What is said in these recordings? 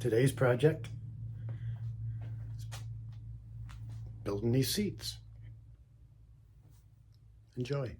Today's project is building these seats. Enjoy.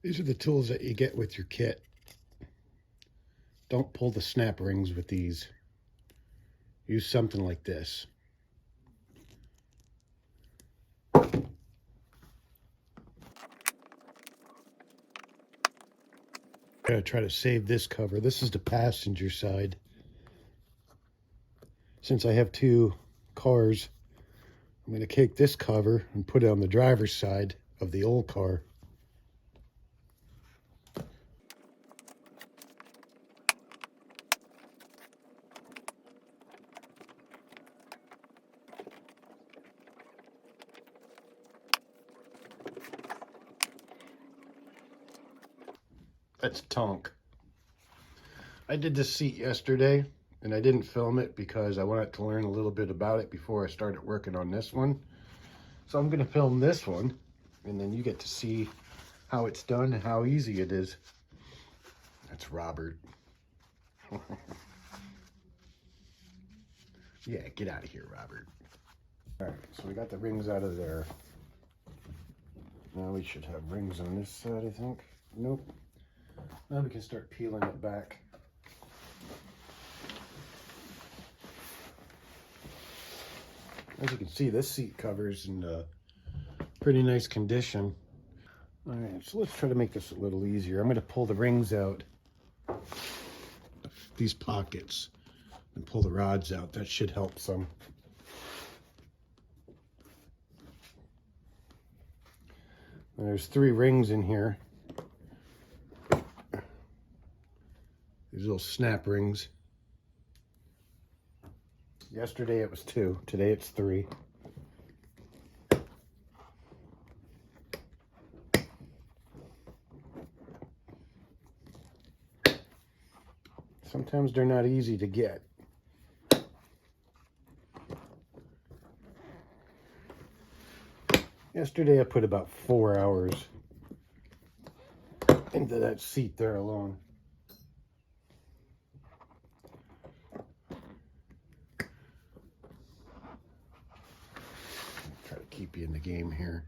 These are the tools that you get with your kit. Don't pull the snap rings with these. Use something like this. Gotta try to save this cover. This is the passenger side. Since I have two cars, I'm gonna take this cover and put it on the driver's side of the old car. That's Tonk. I did this seat yesterday and I didn't film it because I wanted to learn a little bit about it before I started working on this one. So I'm gonna film this one and then you get to see how it's done and how easy it is. That's Robert. Yeah, get out of here, Robert. All right, so we got the rings out of there. Now we should have rings on this side, I think. Nope. Now we can start peeling it back. As you can see, this seat cover's in pretty nice condition. All right, so let's try to make this a little easier. I'm going to pull the rings out, these pockets, and pull the rods out. That should help some. There's 3 rings in here. These little snap rings. Yesterday it was 2, today it's 3. Sometimes they're not easy to get. Yesterday I put about 4 hours into that seat there alone. keep you in the game here.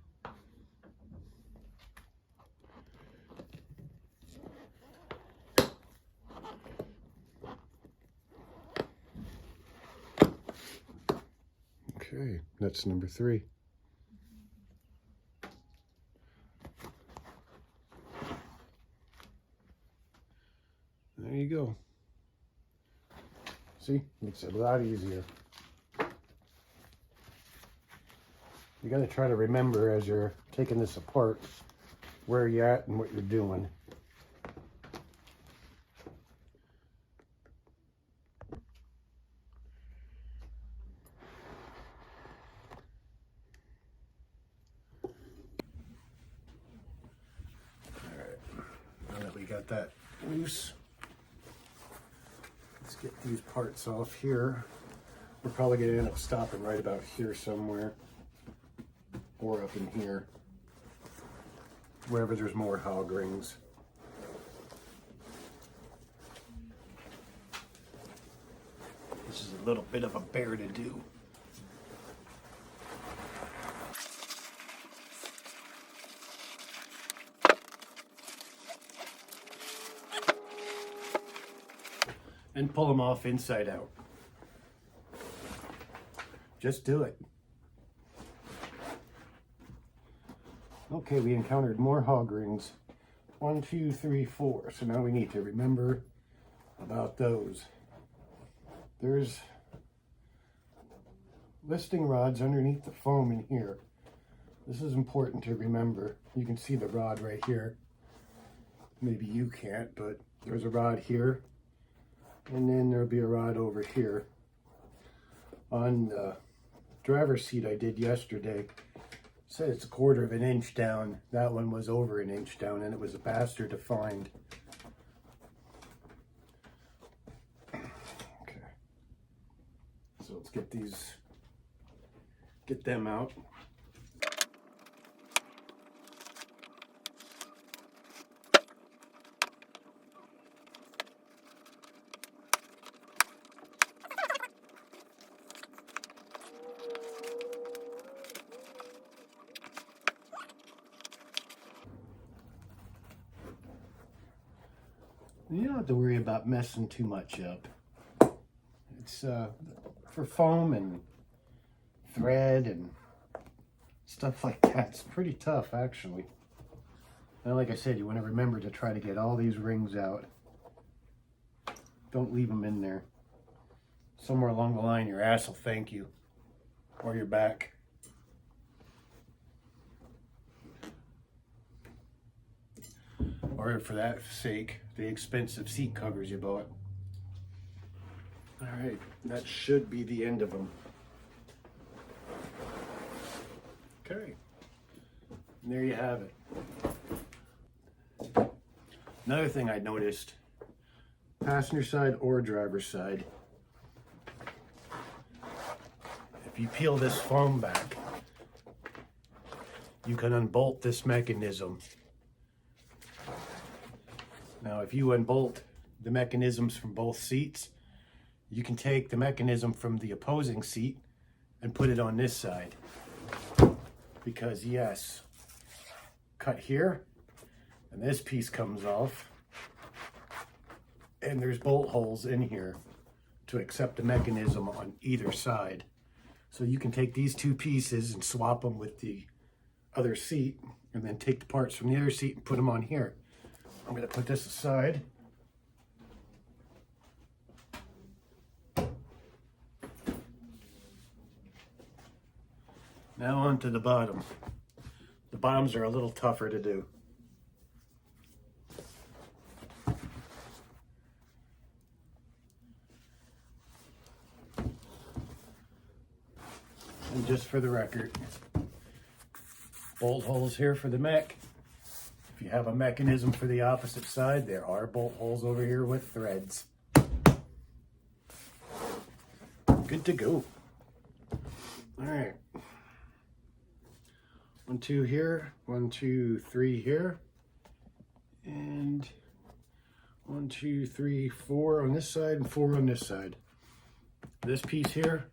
Okay, that's number 3. There you go. See, makes it a lot easier. You got to try to remember as you're taking this apart where you're at and what you're doing. Got that loose. Let's get these parts off here. We're probably going to end up stopping right about here somewhere, or up in here, wherever there's more hog rings. This is a little bit of a bear to do. And pull them off inside out. Just do it. Okay, we encountered more hog rings. 1, 2, 3, 4. So now we need to remember about those. There's listing rods underneath the foam in here. This is important to remember. You can see the rod right here. Maybe you can't, but there's a rod here. And then there'll be a rod over here. On the driver's seat I did yesterday, it said it's 1/4 of an inch down. That one was over an inch down, and it was a bastard to find. Okay. So let's get them out. You don't have to worry about messing too much up. It's for foam and thread and stuff like that. It's pretty tough, actually. And like I said, you want to remember to try to get all these rings out. Don't leave them in there. Somewhere along the line, your ass will thank you, or your back. Or for that sake, the expensive seat covers you bought. All right, that should be the end of them. Okay, and there you have it. Another thing I noticed, passenger side or driver's side, if you peel this foam back, you can unbolt this mechanism. Now, if you unbolt the mechanisms from both seats, you can take the mechanism from the opposing seat and put it on this side. Because yes, cut here, and this piece comes off, and there's bolt holes in here to accept the mechanism on either side. So you can take these two pieces and swap them with the other seat, and then take the parts from the other seat and put them on here. I'm going to put this aside. Now on to the bottom. The bottoms are a little tougher to do. And just for the record, bolt holes here for the mech. If you have a mechanism for the opposite side, there are bolt holes over here with threads. Good to go. All right. 1, 2 here, 1, 2, 3 here, and 1, 2, 3, 4 on this side and 4 on this side. This piece here,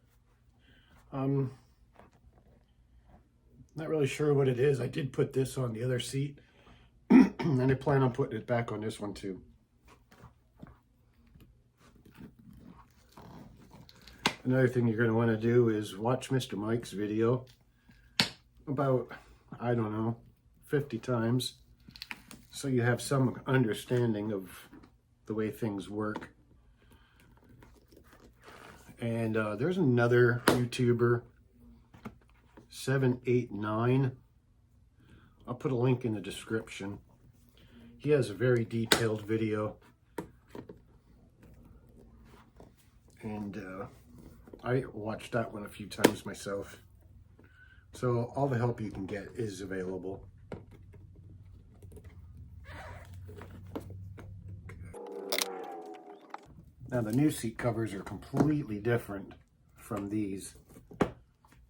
Not really sure what it is. I did put this on the other seat, and I plan on putting it back on this one too. Another thing you're going to want to do is watch Mr. Mike's video about, I don't know, 50 times, so you have some understanding of the way things work. And there's another YouTuber, 789. I'll put a link in the description. He has a very detailed video, and I watched that one a few times myself. So all the help you can get is available. Now the new seat covers are completely different from these,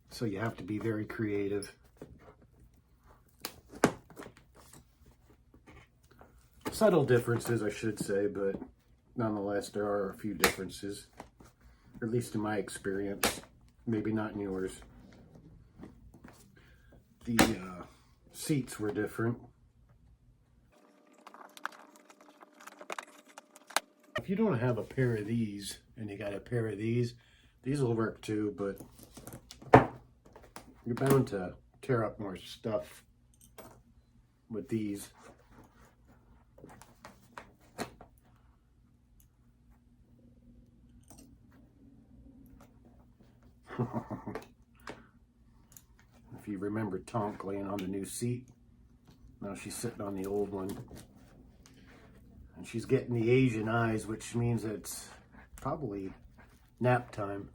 so you have to be very creative. Subtle differences, I should say, but nonetheless there are a few differences, at least in my experience, maybe not in yours. The seats were different. If you don't have a pair of these and you got a pair of these will work too, but you're bound to tear up more stuff with these. If you remember Tonk laying on the new seat, now she's sitting on the old one. And she's getting the Asian eyes, which means it's probably nap time.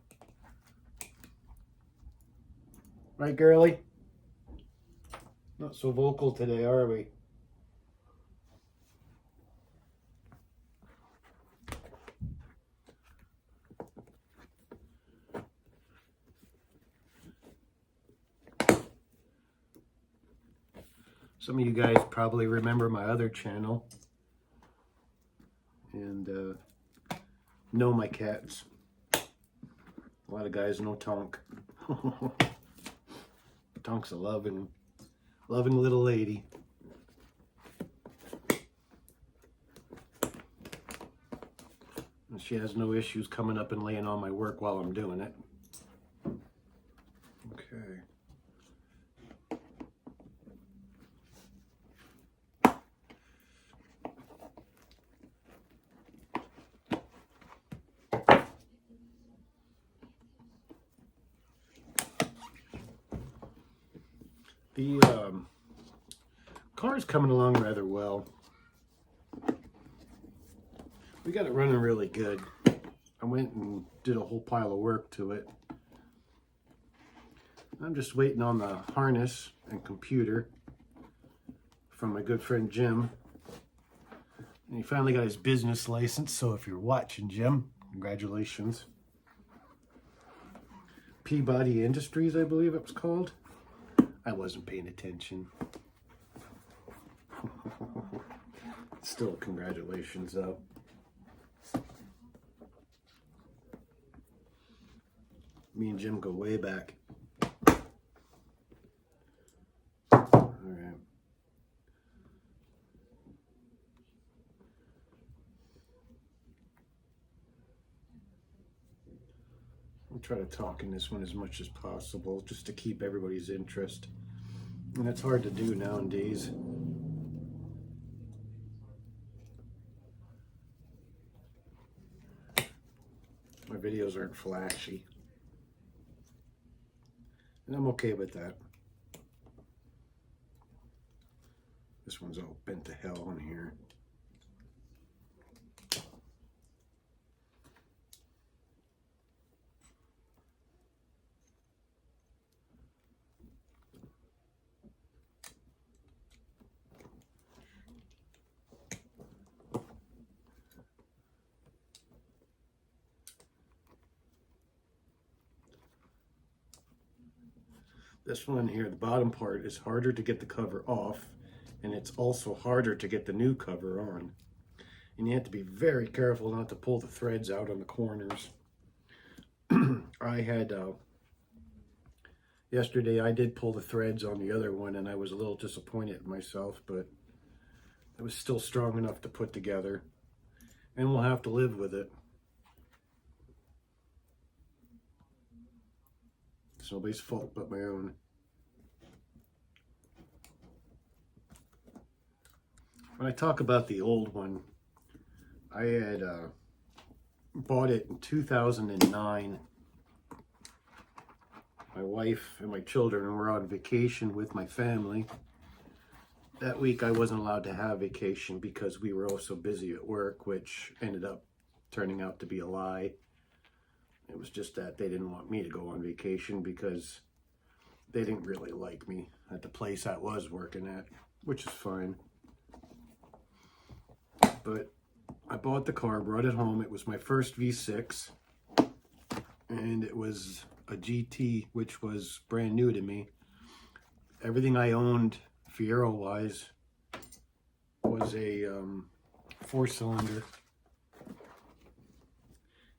Right, girlie? Not so vocal today, are we? Some of you guys probably remember my other channel and know my cats. A lot of guys know Tonk. Tonk's a loving little lady. And she has no issues coming up and laying on my work while I'm doing it. Okay. The car's coming along rather well. We got it running really good. I went and did a whole pile of work to it. I'm just waiting on the harness and computer from my good friend Jim. And he finally got his business license, so if you're watching, Jim, congratulations. Peabody Industries, I believe it was called. I wasn't paying attention. Still, congratulations, though. Me and Jim go way back. All right. I'll try to talk in this one as much as possible, just to keep everybody's interest. And that's hard to do nowadays. My videos aren't flashy. And I'm okay with that. This one's all bent to hell in here. This one here, the bottom part, is harder to get the cover off, and it's also harder to get the new cover on. And you have to be very careful not to pull the threads out on the corners. I had Yesterday I did pull the threads on the other one and I was a little disappointed in myself, but it was still strong enough to put together, and we'll have to live with it. It's nobody's fault but my own. When I talk about the old one, I had bought it in 2009. My wife and my children were on vacation with my family. That week I wasn't allowed to have vacation because we were also busy at work, which ended up turning out to be a lie. It was just that they didn't want me to go on vacation because they didn't really like me at the place I was working at, which is fine. But I bought the car, brought it home. It was my first V6, and it was a GT, which was brand new to me. Everything I owned, Fiero-wise, was a 4-cylinder.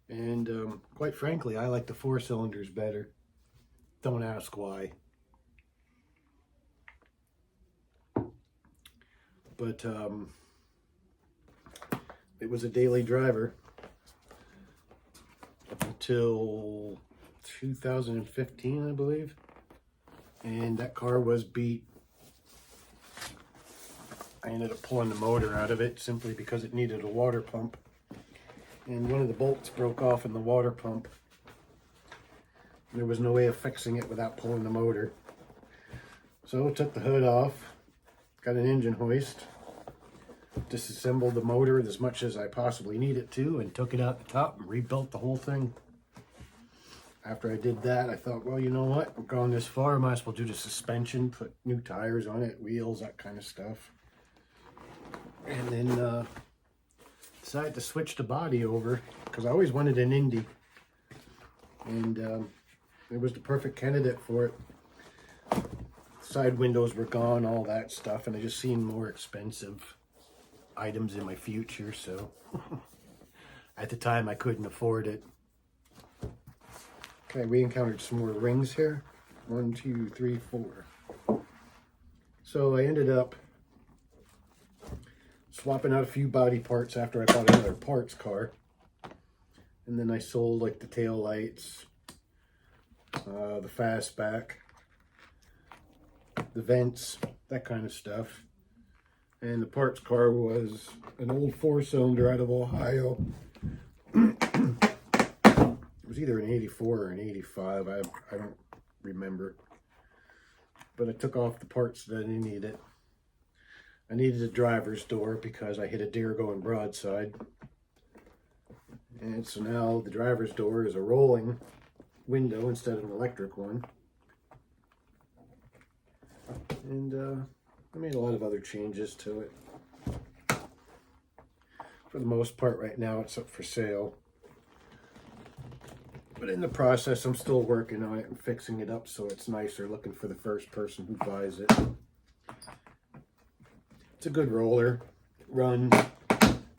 And quite frankly, I like the 4 cylinders better. Don't ask why. But it was a daily driver up until 2015, I believe. And that car was beat. I ended up pulling the motor out of it simply because it needed a water pump. And one of the bolts broke off in the water pump. There was no way of fixing it without pulling the motor. So I took the hood off, got an engine hoist, disassembled the motor as much as I possibly needed to, and took it out the top and rebuilt the whole thing. After I did that, I thought, well, you know what? I'm going this far, I might as well do the suspension, put new tires on it, wheels, that kind of stuff. And then decided to switch the body over because I always wanted an Indy, and it was the perfect candidate for it. Side windows were gone, all that stuff, and I just seen more expensive items in my future, so at the time I couldn't afford it. Okay, we encountered some more rings here. 1, 2, 3, 4. So I ended up swapping out a few body parts after I bought another parts car. And then I sold like the tail lights, the fastback, the vents, that kind of stuff. And the parts car was an old 4-cylinder out of Ohio. It was either an 84 or an 85. I don't remember. But I took off the parts that I needed. I needed a driver's door because I hit a deer going broadside. And so now the driver's door is a rolling window instead of an electric one. And I made a lot of other changes to it. For the most part right now it's up for sale. But in the process I'm still working on it and fixing it up so it's nicer looking for the first person who buys it. It's a good roller. It runs.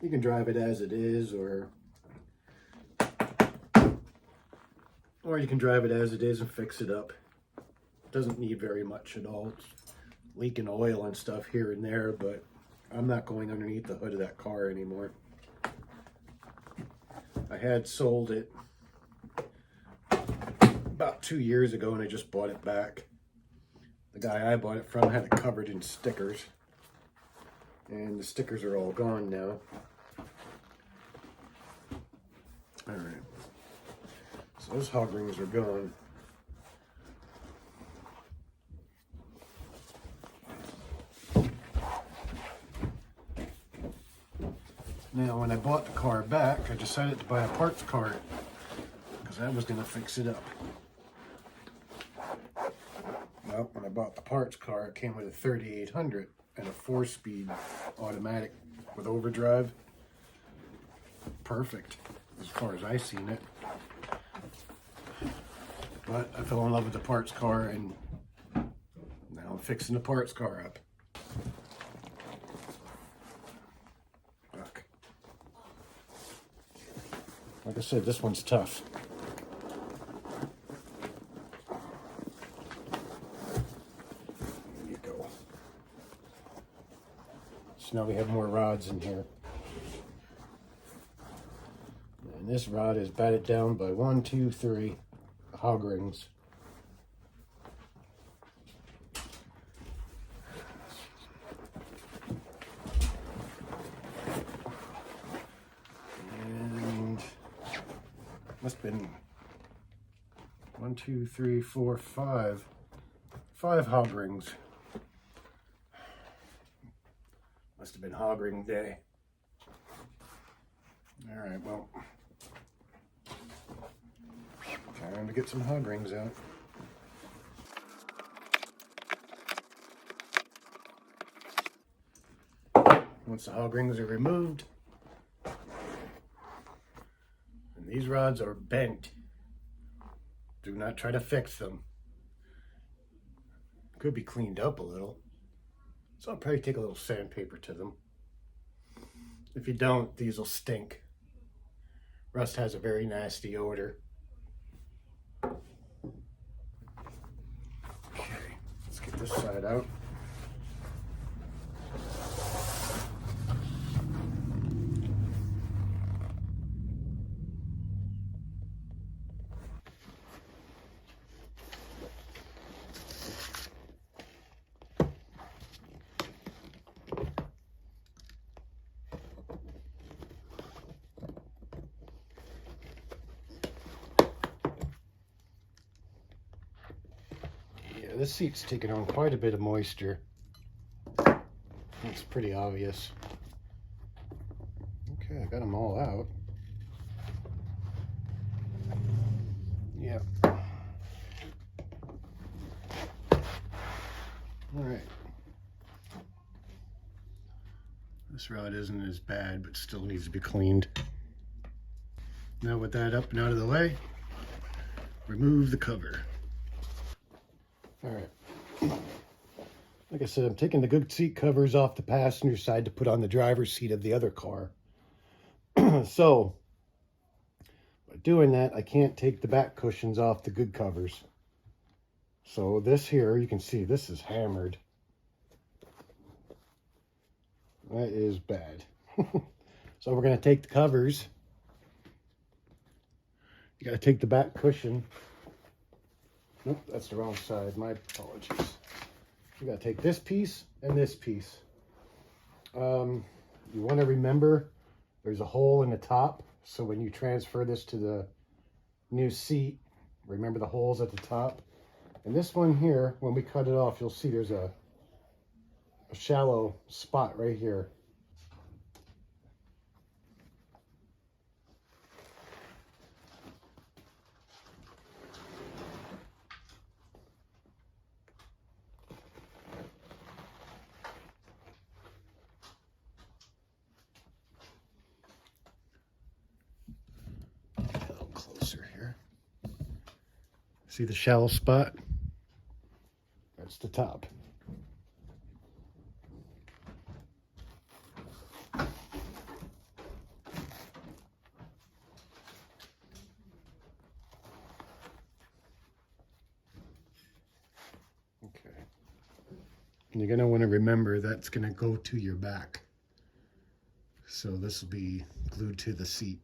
You can drive it as it is, or you can drive it as it is and fix it up. It doesn't need very much at all. It's leaking oil and stuff here and there, but I'm not going underneath the hood of that car anymore. I had sold it about 2 years ago and I just bought it back. The guy I bought it from had it covered in stickers. And the stickers are all gone now. Alright. So those hog rings are gone. Now when I bought the car back, I decided to buy a parts cart because I was going to fix it up. Well, when I bought the parts car, it came with a 3800 and a 4-speed automatic with overdrive. Perfect, as far as I seen it. But I fell in love with the parts car, and now I'm fixing the parts car up. Look. Like I said, this one's tough. So now we have more rods in here. And this rod is batted down by 1, 2, 3 hog rings. And must have been 1, 2, 3, 4, 5 hog rings. Must have been hog ring day. All right, well, time to get some hog rings out. Once the hog rings are removed, and these rods are bent, do not try to fix them. Could be cleaned up a little. So I'll probably take a little sandpaper to them. If you don't, these will stink. Rust has a very nasty odor. Okay, let's get this side out. This seat's taking on quite a bit of moisture. It's pretty obvious. Okay, I got them all out. Yep. All right. This rod isn't as bad, but still needs to be cleaned. Now with that up and out of the way, remove the cover. All right. Like I said, I'm taking the good seat covers off the passenger side to put on the driver's seat of the other car. So, by doing that, I can't take the back cushions off the good covers. So this here, you can see this is hammered. That is bad. So we're going to take the covers. You got to take the back cushion. Nope, that's the wrong side. My apologies. You got to take this piece and this piece. You want to remember there's a hole in the top. So when you transfer this to the new seat, remember the holes at the top. And this one here, when we cut it off, you'll see there's a shallow spot right here. See the shallow spot? That's the top. Okay. And you're going to want to remember that's going to go to your back. So this will be glued to the seat.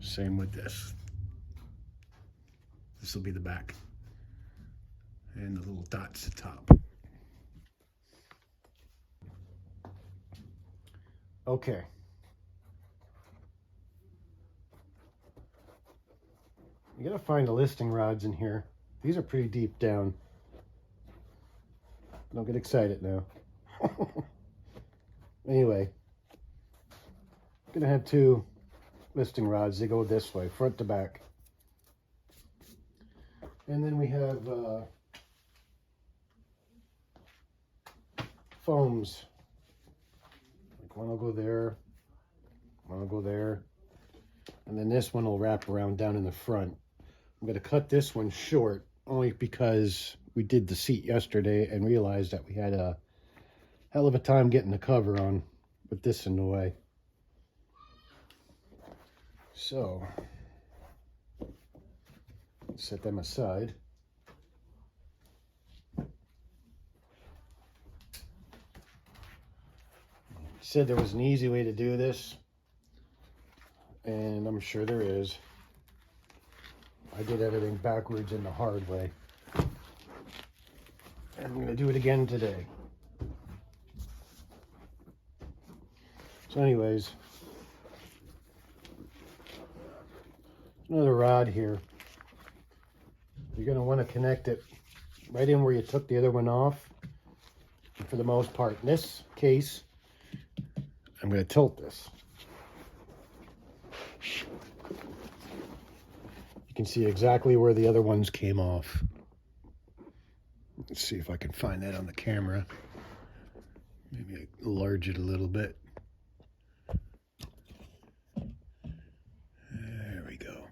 Same with this. This will be the back. And the little dots at the top. Okay. You gotta find the listing rods in here. These are pretty deep down. Don't get excited now. Anyway, I'm gonna have two listing rods. They go this way, front to back. And then we have foams. Like one will go there, I'll go there. And then this one will wrap around down in the front. I'm going to cut this one short only because we did the seat yesterday and realized that we had a hell of a time getting the cover on with this in the way. So, set them aside. Said there was an easy way to do this, and I'm sure there is. I did everything backwards in the hard way, and I'm going to do it again today. So anyways, another rod here. You're going to want to connect it right in where you took the other one off. And for the most part, in this case, I'm going to tilt this. You can see exactly where the other ones came off. Let's see if I can find that on the camera. Maybe I enlarge it a little bit. There we go.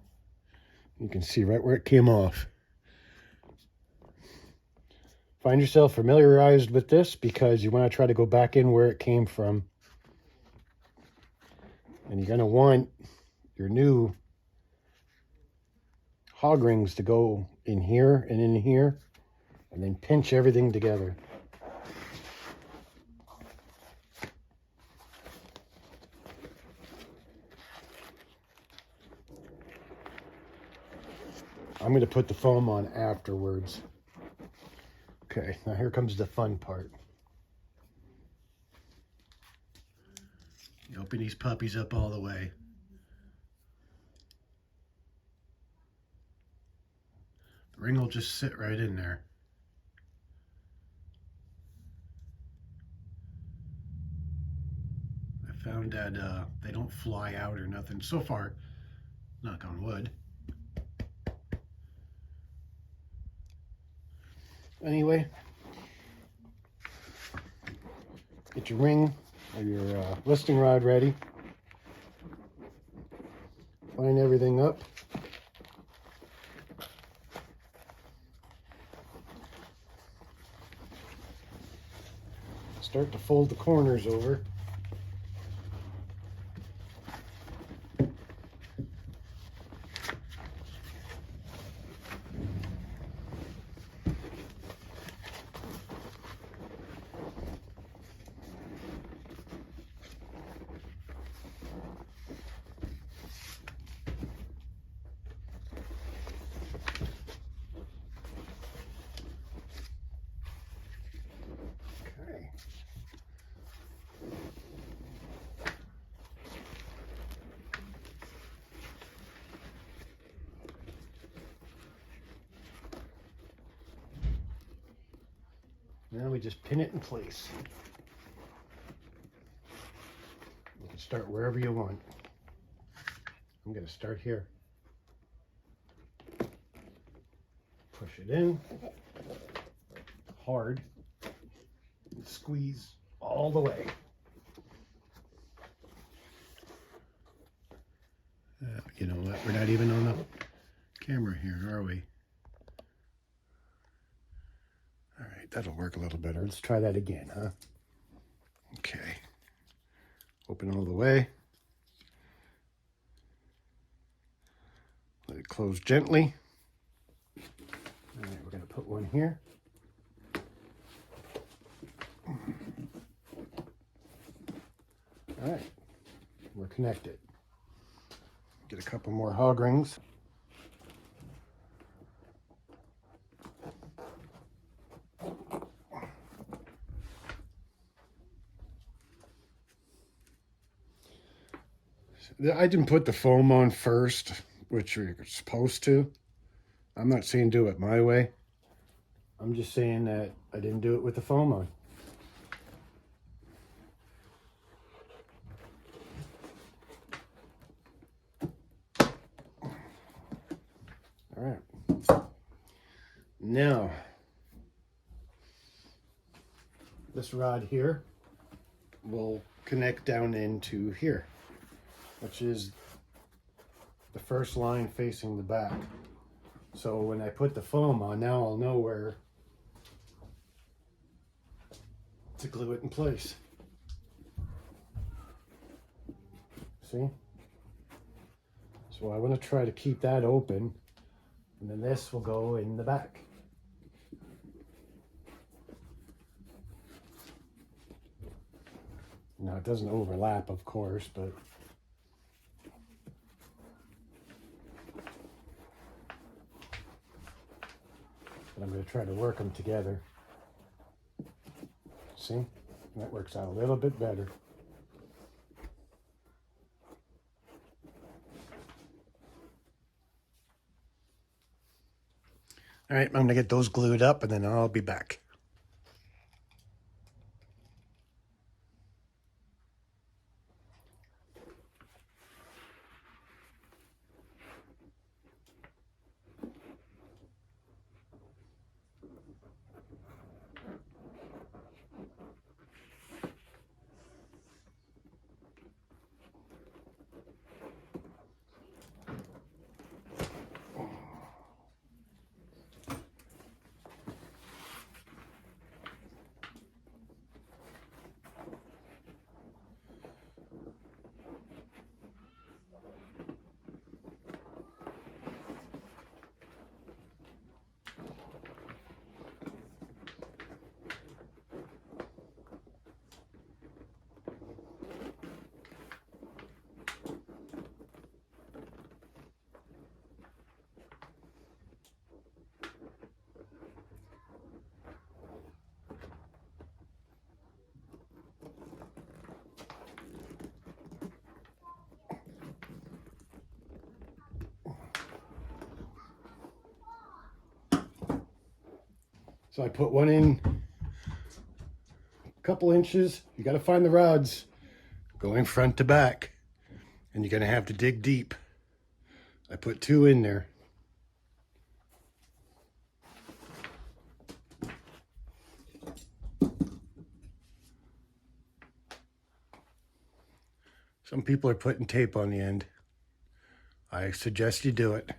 You can see right where it came off. Find yourself familiarized with this because you want to try to go back in where it came from. And you're going to want your new hog rings to go in here and in here, and then pinch everything together. I'm going to put the foam on afterwards. Okay, now here comes the fun part. You open these puppies up all the way. The ring will just sit right in there. I found that they don't fly out or nothing. So far, knock on wood. Anyway, get your ring or your listing rod ready. Line everything up. Start to fold the corners over. Now we just pin it in place. You can start wherever you want. I'm going to start here. Push it in hard. Squeeze all the way. You know what? We're not even on the camera here, are we? All right, that'll work a little better. Let's try that again, huh? Okay. Open all the way. Let it close gently. All right, we're going to put one here. All right, we're connected. Get a couple more hog rings. I didn't put the foam on first, which you're supposed to. I'm not saying do it my way. I'm just saying that I didn't do it with the foam on. All right. Now, this rod here will connect down into here. which is the first line facing the back. So when I put the foam on, now I'll know where to glue it in place. See? So I want to try to keep that open, and then this will go in the back. Now it doesn't overlap, of course, but I'm going to try to work them together. See? That works out a little bit better. All right, I'm going to get those glued up and then I'll be back. So I put one in a couple inches. You got to find the rods going front to back, and you're going to have to dig deep. I put 2 in there. Some people are putting tape on the end. I suggest you do it.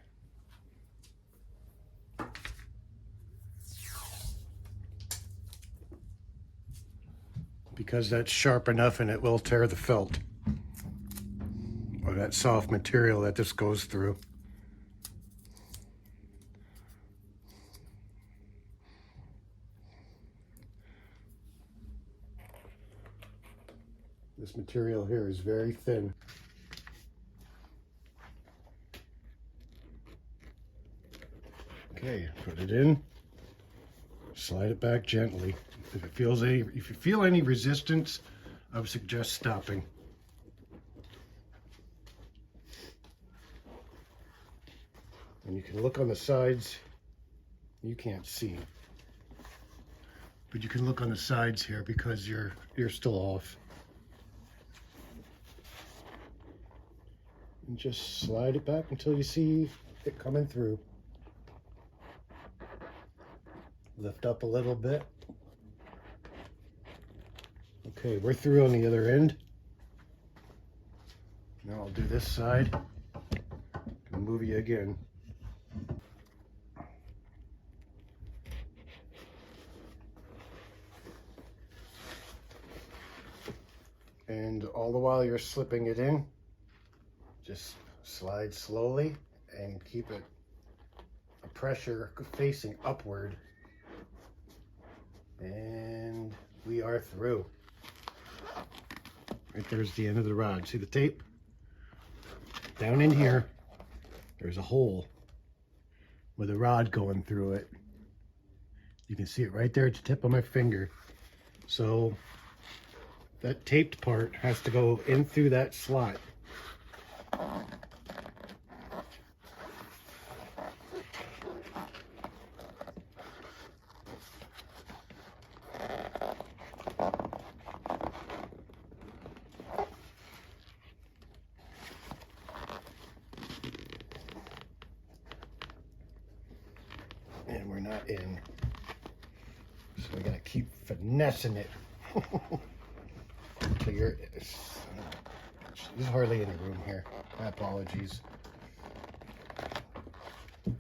Because that's sharp enough and it will tear the felt, or that soft material that this goes through. This material here is very thin. Okay, put it in, slide it back gently. If you feel any resistance, I would suggest stopping. And you can look on the sides. You can't see, but you can look on the sides here because you're still off. And just slide it back until you see it coming through. Lift up a little bit. Okay, we're through on the other end. Now I'll do this side and move you again. And all the while you're slipping it in, just slide slowly and keep it a pressure facing upward. And we are through. Right there's the end of the rod. See the tape? Down in here, there's a hole with a rod going through it. You can see it right there at the tip of my finger. So that taped part has to go in through that slot. And we're not in. So we gotta keep finessing it. Until you're There's hardly any room here. My apologies. All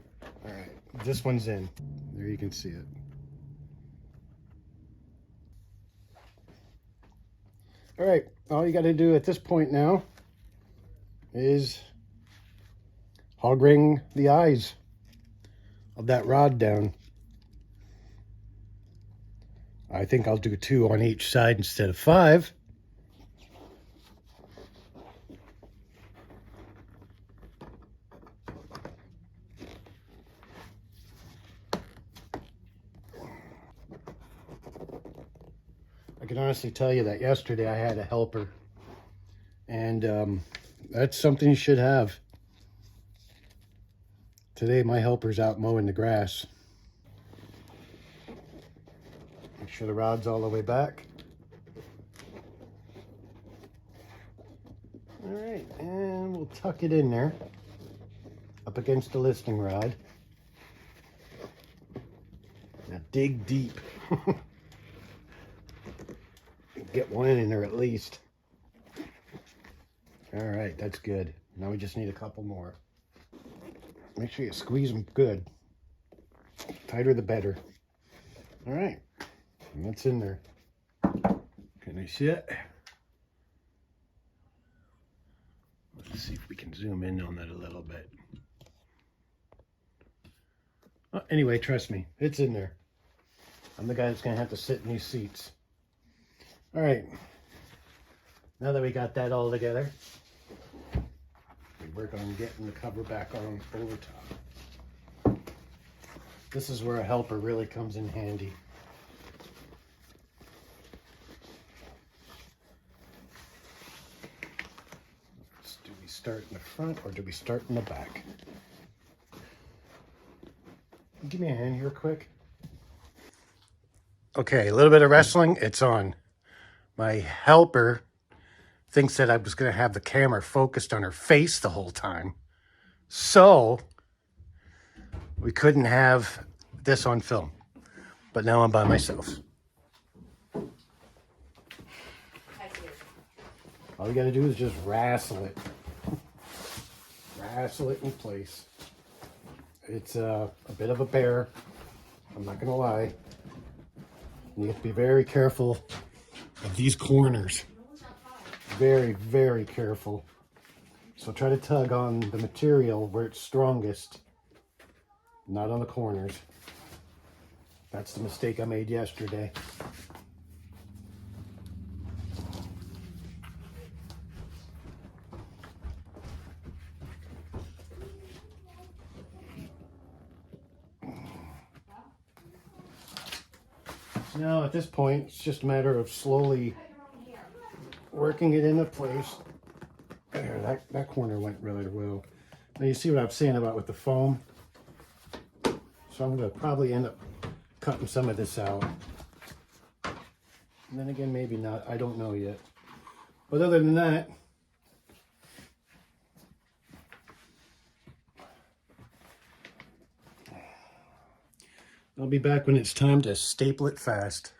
right, this one's in. There you can see it. All right, all you got to do at this point now is hog ring the eyes of that rod down. I think I'll do 2 on each side instead of 5. I can honestly tell you that yesterday I had a helper, and that's something you should have. Today my helper's out mowing the grass. Make sure the rod's all the way back. All right, and we'll tuck it in there, up against the listing rod. Now dig deep. Get one in there at least. All right, that's good. Now we just need a couple more. Make sure you squeeze them good. Tighter the better. All right, and that's in there. Can I see it? Let's see if we can zoom in on that a little bit. Anyway, trust me, it's in there. I'm the guy that's gonna have to sit in these seats. All right, now that we got that all together, we work on getting the cover back on over top. This is where a helper really comes in handy. Do we start in the front or do we start in the back? Give me a hand here quick. Okay, a little bit of wrestling, it's on. My helper thinks that I was going to have the camera focused on her face the whole time. So we couldn't have this on film. But now I'm by myself. All you got to do is just wrestle it. Wrestle it in place. It's a bit of a bear. I'm not going to lie. You have to be very careful of these corners. Very, very careful. So try to tug on the material where it's strongest, not on the corners. That's the mistake I made yesterday. Now at this point, it's just a matter of slowly working it into place. There, that corner went really well. Now you see what I'm saying about with the foam. So I'm going to probably end up cutting some of this out. And then again, maybe not. I don't know yet. But other than that, I'll be back when it's time to staple it fast.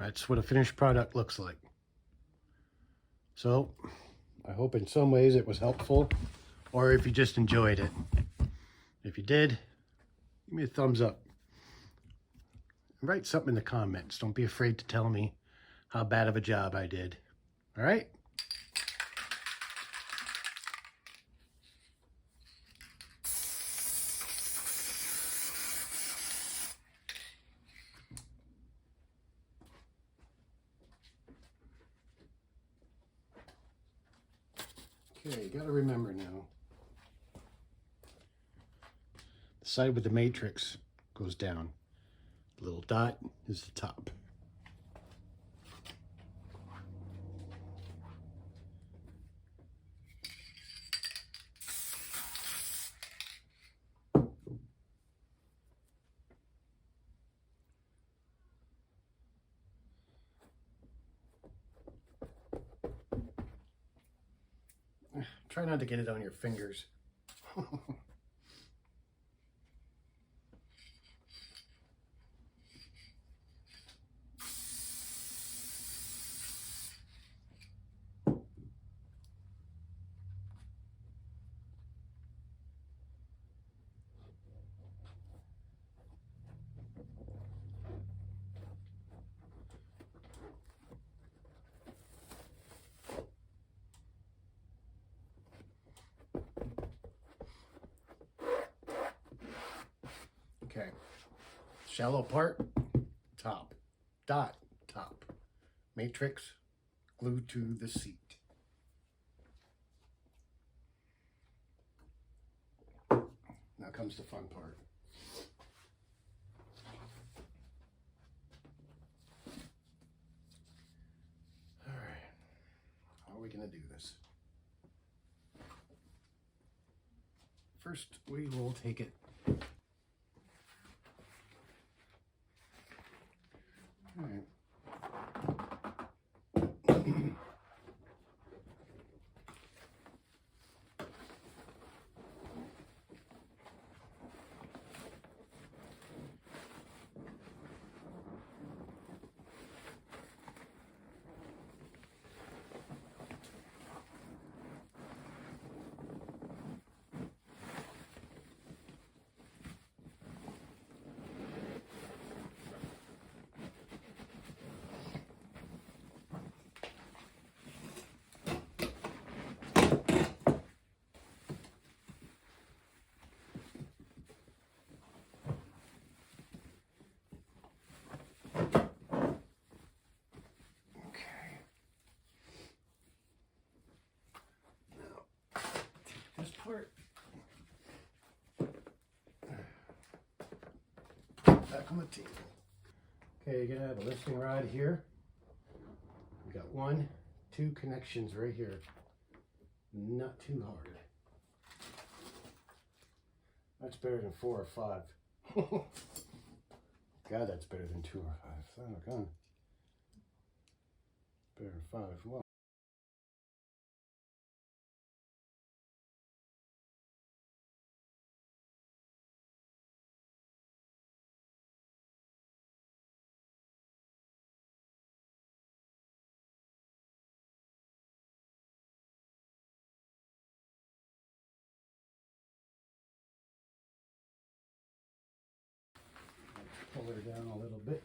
That's what a finished product looks like. So I hope in some ways it was helpful, or if you just enjoyed it. If you did, give me a thumbs up. Write something in the comments. Don't be afraid to tell me how bad of a job I did. All right? Okay, you gotta remember now. The side with the matrix goes down. The little dot is the top. Try not to get it on your fingers. Okay, shallow part, top, dot, top, matrix, glued to the seat. Now comes the fun part. All right, how are we gonna do this? First, we will take it. All right. This part, back on the table. Okay, you're gonna have a lifting rod here. We got 1, 2 connections right here. Not too hard. That's better than 4 or 5. God, that's better than 2 or 5. Son of a gun. Better than 5. Well. Pull her down a little bit.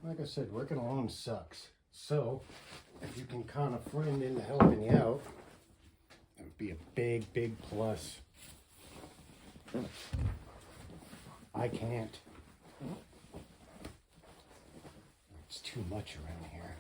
Like I said, working alone sucks. So, if you can kind of friend into helping you out, that would be a big, big plus. I can't. It's too much around here.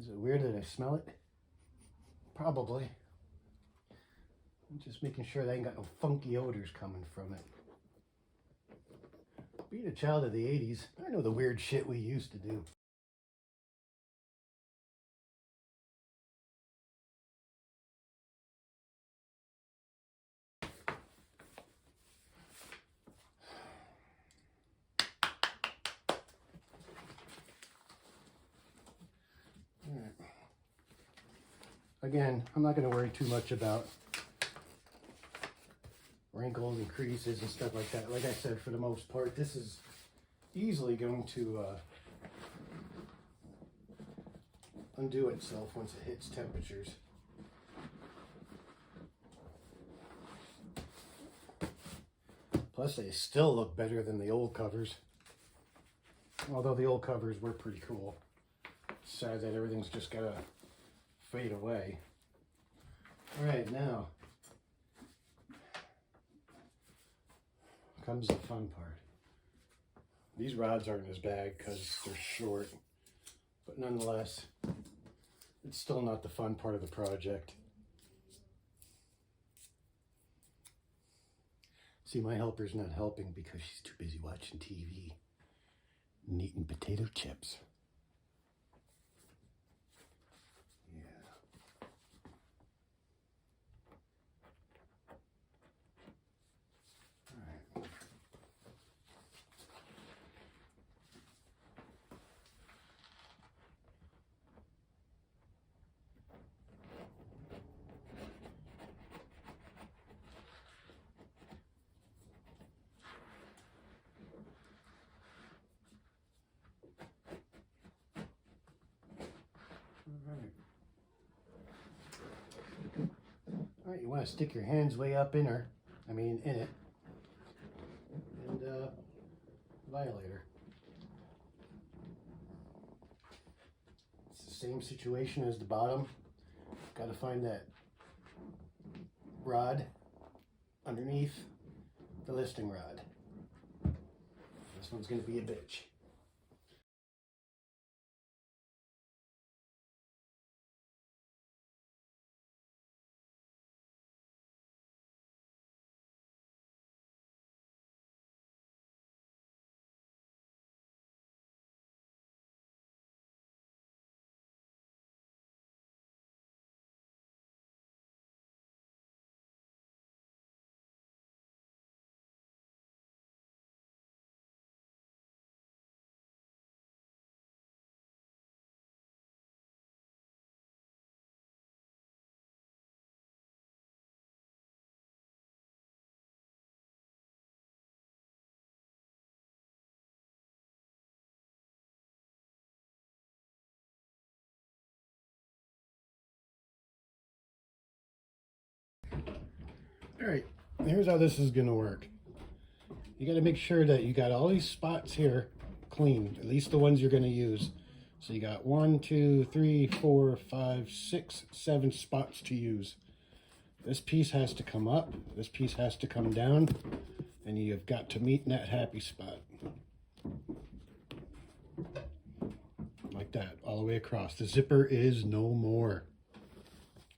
Is it weird that I smell it? Probably. I'm just making sure they ain't got no funky odors coming from it. Being a child of the 80s, I know the weird shit we used to do. Alright. Again, I'm not going to worry too much about wrinkles and creases and stuff like that. Like I said, for the most part, this is easily going to undo itself once it hits temperatures. Plus, they still look better than the old covers. Although the old covers were pretty cool. Sad that everything's just gotta fade away. Alright, now comes the fun part. These rods aren't as bad because they're short, but nonetheless, it's still not the fun part of the project. See, my helper's not helping because she's too busy watching TV and eating potato chips. All right, you want to stick your hands way up in her, in it, and violator. It's the same situation as the bottom. Got to find that rod underneath the listing rod. This one's going to be a bitch. All right, here's how this is gonna work. You gotta make sure that you got all these spots here clean, at least the ones you're gonna use. So you got 1, 2, 3, 4, 5, 6, 7 spots to use. This piece has to come up, this piece has to come down, and you've got to meet in that happy spot. Like that, all the way across. The zipper is no more.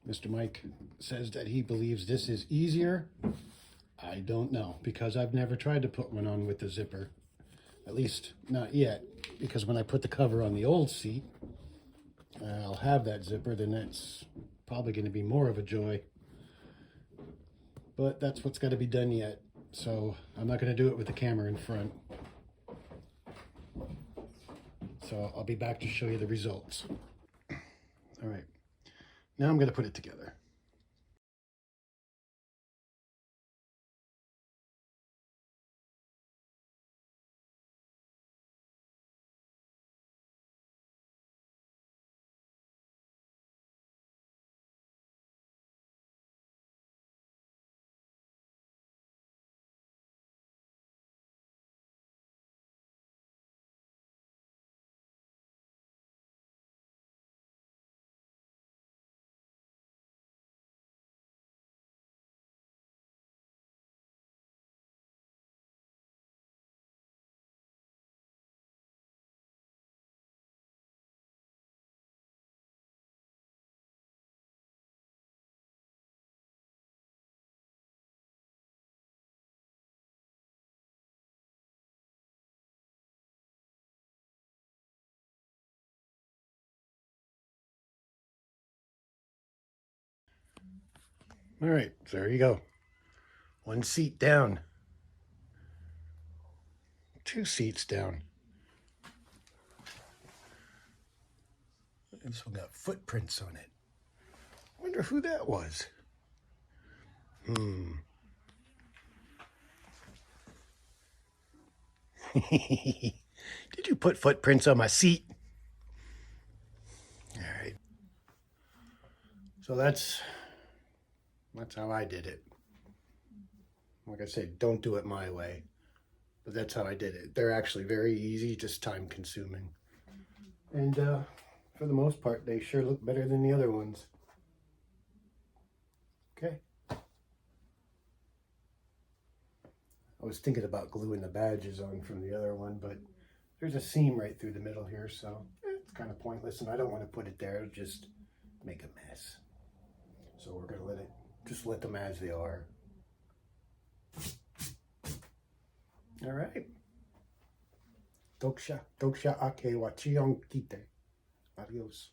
Mr. Mike says that he believes this is easier. I don't know, because I've never tried to put one on with the zipper. At least not yet, because when I put the cover on the old seat, I'll have that zipper, then that's probably going to be more of a joy. But that's what's got to be done yet. So I'm not going to do it with the camera in front. So I'll be back to show you the results. All right, now I'm going to put it together. All right, so there you go. 1 seat down. 2 seats down. This one got footprints on it. Wonder who that was. Did you put footprints on my seat? All right. So that's how I did it. Like I said, don't do it my way. But that's how I did it. They're actually very easy, just time consuming. And for the most part, they sure look better than the other ones. Okay. I was thinking about gluing the badges on from the other one, but there's a seam right through the middle here, so it's kind of pointless, and I don't want to put it there. It'll just make a mess. So we're going to let them as they are. All right. Doksha ake wa chiyong kite. Adios.